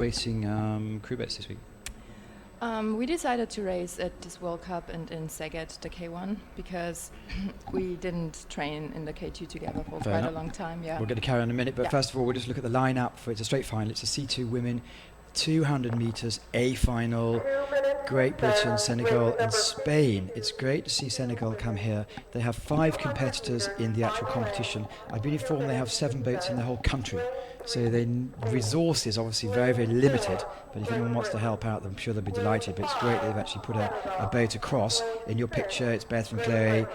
racing crew boats this week? We decided to race at this World Cup and in SECK, the K1, because we didn't train in the K2 together for quite a long time. Yeah. We're going to carry on in a minute, but first of all, we'll just look at the lineup. It's a straight final. It's a C2 women, 200 metres, A final. Great Britain, Senegal and Spain. It's great to see Senegal come here. They have 5 competitors in the actual competition. I've been informed they have 7 boats in the whole country. So the resources obviously very, very limited, but if anyone wants to help out, I'm sure they'll be delighted. But it's great they've actually put a boat across. In your picture, it's Beth and Chloe,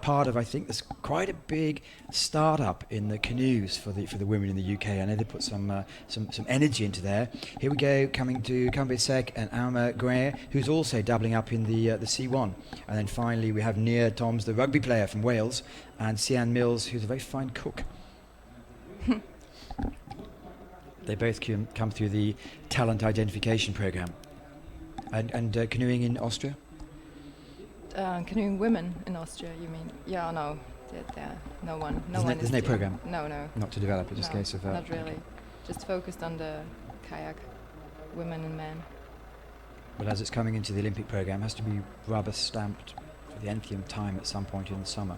part of, I think, there's quite a big start-up in the canoes for the women in the UK. I know they put some energy into there. Here we go, coming to Combe, SECK and Arame, GUEYE, who's also doubling up in the C1. And then finally we have Nia Toms, the rugby player from Wales, and Sian Mills, who's a very fine cook. They both come through the talent identification program. And canoeing in Austria? Canoeing women in Austria, you mean? Yeah, no. No one. There's no program? No. Not to develop, it's just a case of... not really. Just focused on the kayak, women and men. Well, as it's coming into the Olympic program, it has to be rubber stamped for the nth time at some point in the summer.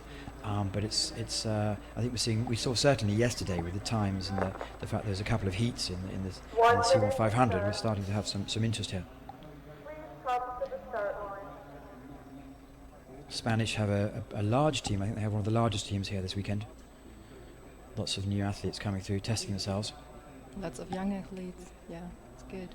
But it's I think we saw certainly yesterday with the times and the fact there's a couple of heats in the C1 500, we're starting to have some interest here. Spanish have a large team. I think they have one of the largest teams here this weekend. Lots of new athletes coming through, testing themselves. Lots of young athletes, yeah, it's good.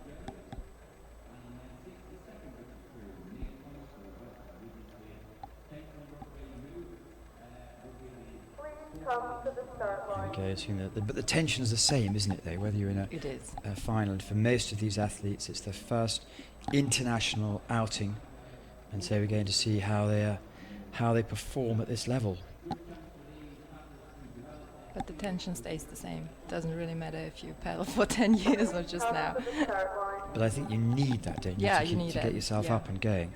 Okay, but the tension's the same, isn't it, though, whether you're in a final. And for most of these athletes, it's their first international outing, and so we're going to see how they perform at this level. But the tension stays the same. It doesn't really matter if you paddle for 10 years or just now. But I think you need that, don't you? Yeah, you need to get yourself up and going.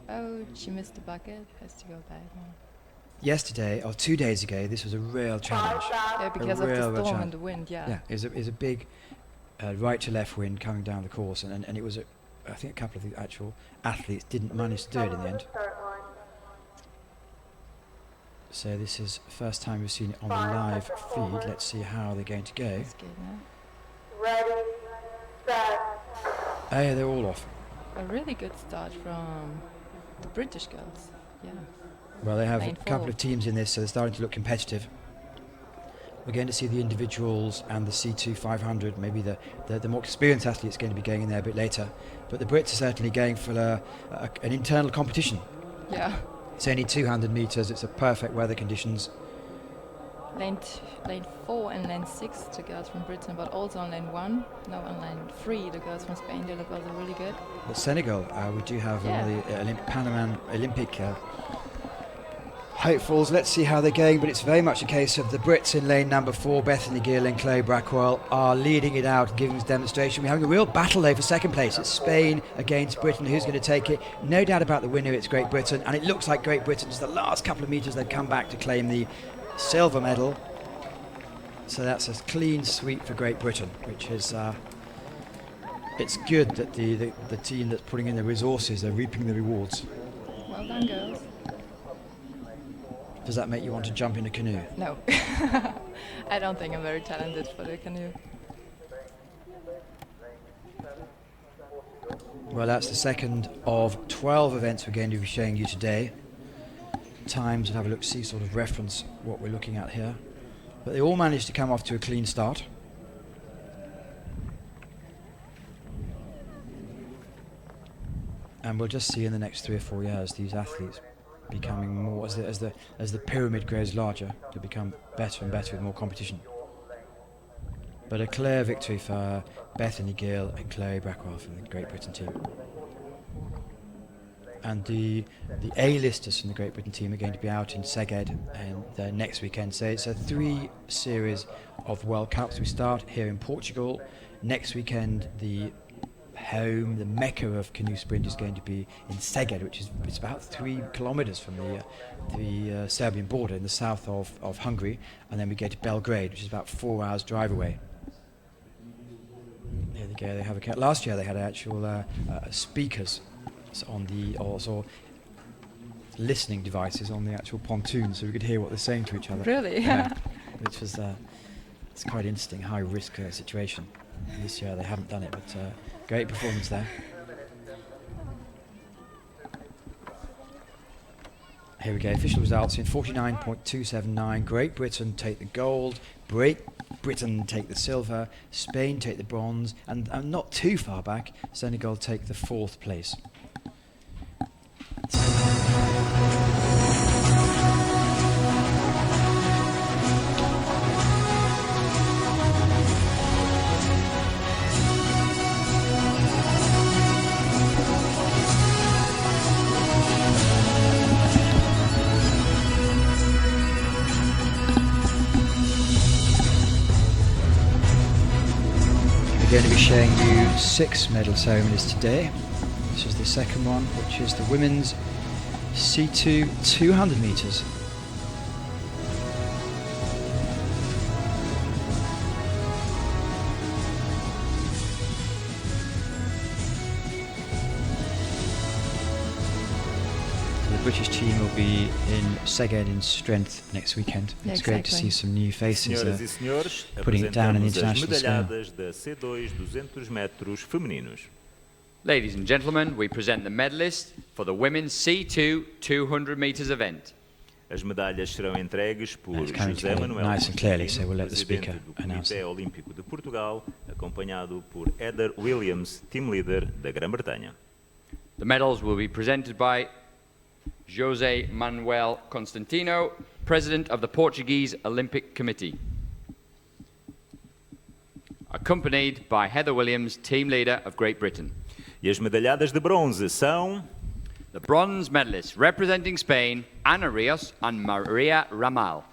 Oh, she missed the bucket. Has to go back now. Yesterday, or 2 days ago, this was a real challenge. Yeah, because of the storm and the wind, Yeah, it was a big right to left wind coming down the course, and it was, I think a couple of the actual athletes didn't manage to do it in the end. So this is the first time we've seen it on the live feed. Let's see how they're going to go. That's good, no? Ready, set. Oh yeah, they're all off. A really good start from the British girls, yeah. Well, they have a couple of teams in this, so they're starting to look competitive. We're going to see the individuals and the C2 500, maybe the more experienced athletes going to be going in there a bit later. But the Brits are certainly going for an internal competition. Yeah. It's only 200 metres, it's a perfect weather conditions. Lane 4 and lane 6, the girls from Britain, but also on lane 1. No, on lane 3, the girls from Spain, they look also really good. But Senegal, we do have one of the Pan Olympic hopefuls. Let's see how they're going, but it's very much a case of the Brits in lane number 4, Bethany, GILL and Chloe BRACEWELL are leading it out, giving us demonstration. We're having a real battle though for second place. It's Spain against Britain. Who's going to take it? No doubt about the winner, it's Great Britain, and it looks like Great Britain, just the last couple of metres they've come back to claim the silver medal. So that's a clean sweep for Great Britain, which is it's good that the team that's putting in the resources are reaping the rewards. Well done, girls. Does that make you want to jump in a canoe? No. I don't think I'm very talented for the canoe. Well, that's the second of 12 events we're going to be showing you today. Times, and have a look, see sort of reference what we're looking at here. But they all managed to come off to a clean start. And we'll just see in the next 3 or 4 years these athletes becoming more, as the pyramid grows larger, to become better and better with more competition. But a clear victory for Bethany, GILL and Chloe BRACEWELL from the Great Britain team. And the A-listers from the Great Britain team are going to be out in SECK and next weekend. So it's a 3 series of World Cups. We start here in Portugal. Next weekend, the Mecca of canoe sprint is going to be in SECK, which is it's about 3 kilometers from the Serbian border in the south of Hungary, and then we go to Belgrade, which is about 4 hours drive away. Yeah, the Okay, they have last year they had actual speakers on the also listening devices on the actual pontoon, so we could hear what they're saying to each other. Really? Yeah. Which was it's quite interesting, high risk situation. This year they haven't done it, but great performance there. Here we go, official results in 49.279. Great Britain take the gold, Great Britain take the silver, Spain take the bronze, and not too far back, Senegal take the 4th place. We're going to be showing you 6 medal ceremonies today. This is the second one, which is the women's C-2 200 metres. The British team will be in Szeged in Strength next weekend. Yeah, it's great to see some new faces Senhoras e senhores, putting it down in the apresentamos as international scale. medalhadas da C2 200 metros femininos. Ladies and gentlemen, we present the medalists for the women's C2 200 metres event. As medalhas serão entregues por It's coming José together Manuel nice and clearly, so Coutinho, we'll let the presidente speaker do announce Comitê it. Olímpico de Portugal, acompanhado por Heather Williams, team leader da Grã-Bretanha. The medals will be presented by José Manuel Constantino, President of the Portuguese Olympic Committee, accompanied by Heather Williams, Team Leader of Great Britain. E as medalhadas de bronze são The bronze medalists representing Spain, Ana RIOS and María RAMAL.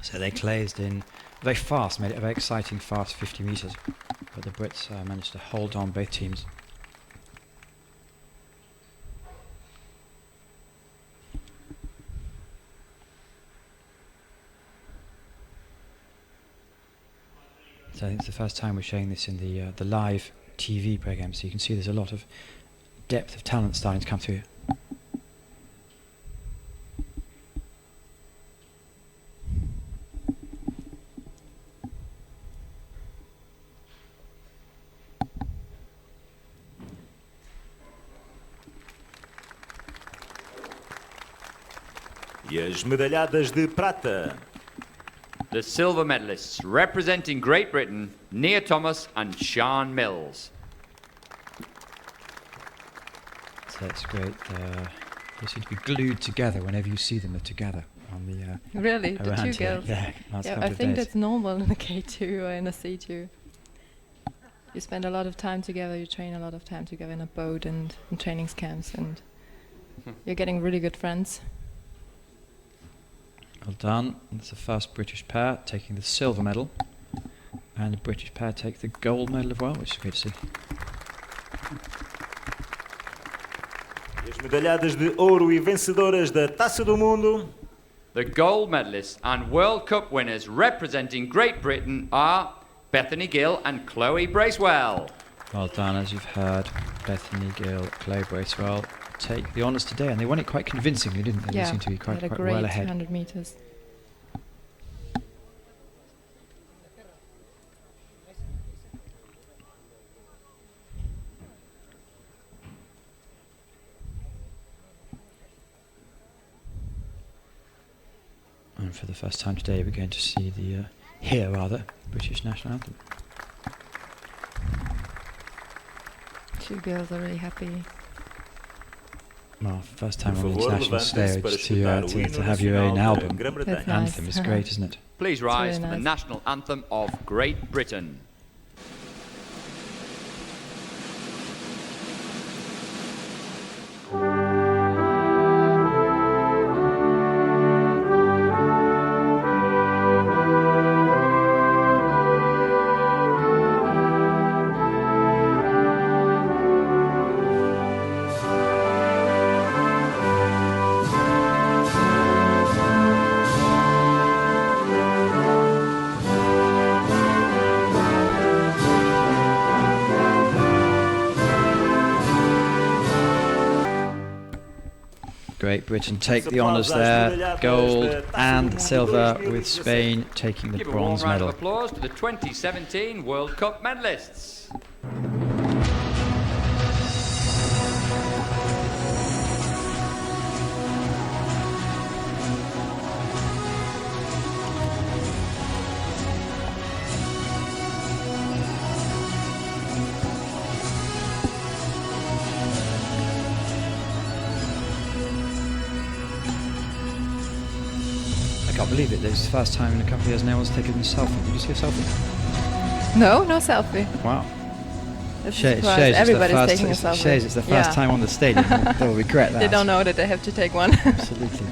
So they closed in very fast, made it a very exciting fast 50 metres, but the Brits managed to hold on, both teams. So I think it's the first time we're showing this in the live TV programme, so you can see there's a lot of depth of talent starting to come through. e as medalhadas de prata. The silver medalists representing Great Britain, TOMOS and Sian Mills. So it's great. They seem to be glued together whenever you see them. They're together on the. Really, the around two here. girls. Yeah, last Yeah, couple I of think days. that's normal in a K2 or in a C2. You spend a lot of time together, you train a lot of time together in a boat and in training camps, and you're getting really good friends. Well done. That's the first British pair taking the silver medal, and the British pair take the gold medal as well, which is great to see. E as medalhadas de ouro e vencedoras da Taça do Mundo. The gold medalists and World Cup winners representing Great Britain are Bethany GILL and Chloe Bracewell. Well done, as you've heard. Bethany, GILL, Chloe Bracewell take the honours today, and they won it quite convincingly, didn't they? Yeah, They seem to be they quite, had a quite great well ahead. 100 meters. And for the first time today, we're going to see hear British national anthem. Two girls are really happy. Well, first time Por on the favor, international levantem-se para stage escutar o to hino have your own nacional da album. Grã-Bretanha. That's nice. Anthem is great, isn't it? Please rise really for the nice. national anthem of Great Britain. Great Britain take the honours there, gold and silver, with Spain taking the Give a warm bronze round of medal. applause to the 2017 World Cup medalists. I can't believe it, this is the first time in a couple of years no one's taken a selfie. Did you see a selfie? No, no selfie. Wow. It's a Shows surprise. it's the Everybody's first- taking a it selfie. shows it's the first Yeah. time on the stadium. They'll regret that. They don't know that they have to take one. Absolutely.